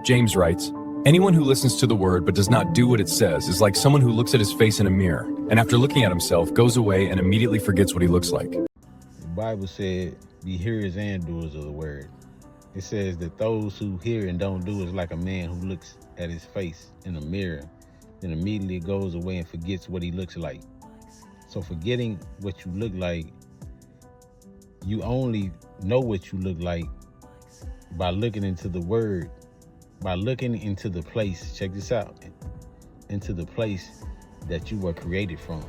James writes, "Anyone who listens to the word but does not do what it says is like someone who looks at his face in a mirror, and after looking at himself, goes away and immediately forgets what he looks like." The Bible said, be hearers and doers of the word. It says that those who hear and don't do is like a man who looks at his face in a mirror, then immediately goes away and forgets what he looks like. So forgetting what you look like, you only know what you look like by looking into the word, by looking into the place, check this out, into the place that you were created from.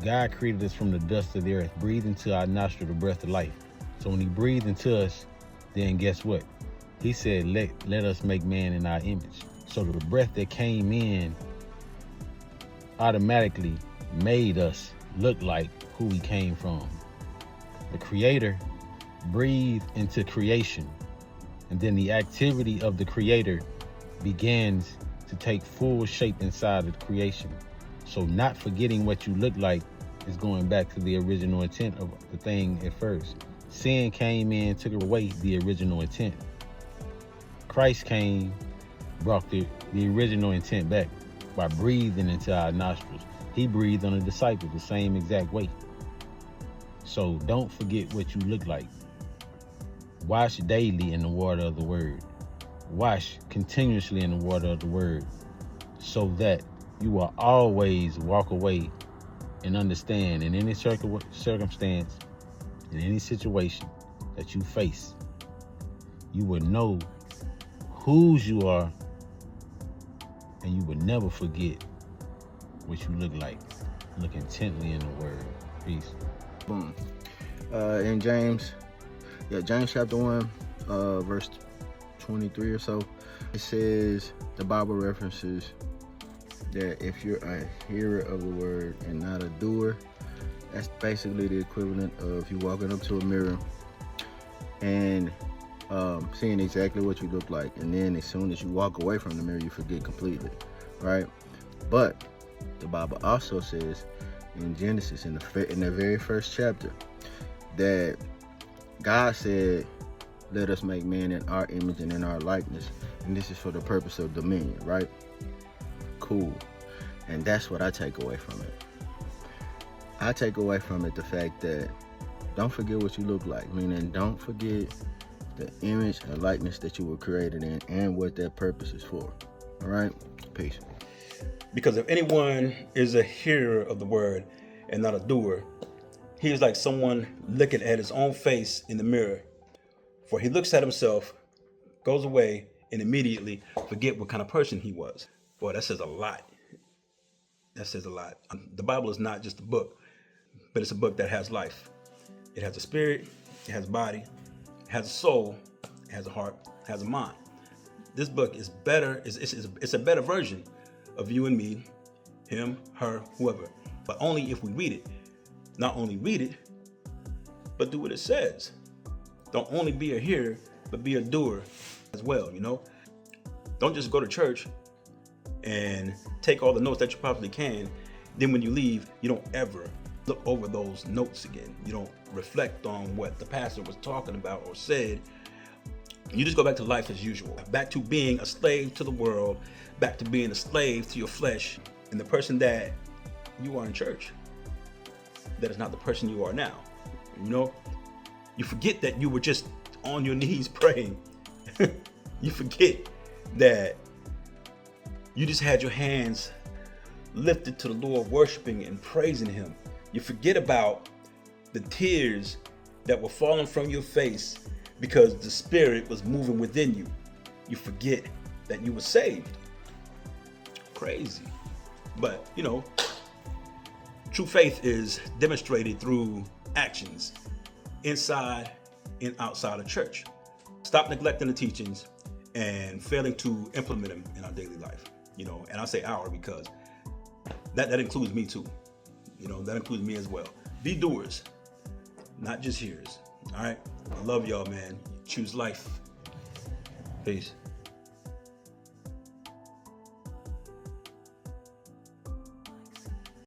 God created us from the dust of the earth, breathed into our nostril the breath of life. So when he breathed into us, then guess what? He said, let us make man in our image. So the breath that came in automatically made us look like who we came from. The Creator breathed into creation, and then the activity of the Creator begins to take full shape inside of the creation. So not forgetting what you look like is going back to the original intent of the thing at first. Sin came in, took away the original intent. Christ came, brought the original intent back by breathing into our nostrils. He breathed on the disciples the same exact way. So don't forget what you look like. Wash daily in the water of the word. Wash continuously in the water of the word, so that you will always walk away and understand in any circumstance, in any situation that you face, you will know whose you are, and you will never forget what you look like. Look intently in the word. Peace. Boom. In James chapter 1, verse 23 or so, it says, the Bible references that if you're a hearer of the word and not a doer, that's basically the equivalent of you walking up to a mirror and seeing exactly what you look like, and then as soon as you walk away from the mirror, you forget completely, right? But the Bible also says in Genesis, in the very first chapter, that God said, let us make man in our image and in our likeness, and this is for the purpose of dominion, right? Cool. And that's what I take away from it. I take away from it the fact that don't forget what you look like, meaning don't forget the image and likeness that you were created in and what that purpose is for. All right? Peace. Because if anyone is a hearer of the word and not a doer, he is like someone looking at his own face in the mirror. For he looks at himself, goes away, and immediately forget what kind of person he was. Boy, that says a lot. That says a lot. The Bible is not just a book, but it's a book that has life. It has a spirit, it has a body, it has a soul, it has a heart, it has a mind. This book is better, it's a better version of you and me, him, her, whoever. But only if we read it. Not only read it, but do what it says. Don't only be a hearer, but be a doer as well, you know? Don't just go to church and take all the notes that you possibly can. Then when you leave, you don't ever look over those notes again. You don't reflect on what the pastor was talking about or said. You just go back to life as usual. Back to being a slave to the world, back to being a slave to your flesh. And the person that you are in church, that is not the person you are now. You know, you forget that you were just on your knees praying. You forget that you just had your hands lifted to the Lord, worshiping and praising him. You forget about the tears that were falling from your face because the Spirit was moving within you. You forget that you were saved. Crazy. But, you know, true faith is demonstrated through actions inside and outside of church. Stop neglecting the teachings and failing to implement them in our daily life. You know, and I say our because that includes me too. You know, that includes me as well. Be doers, not just hearers. All right. I love y'all, man. Choose life. Peace.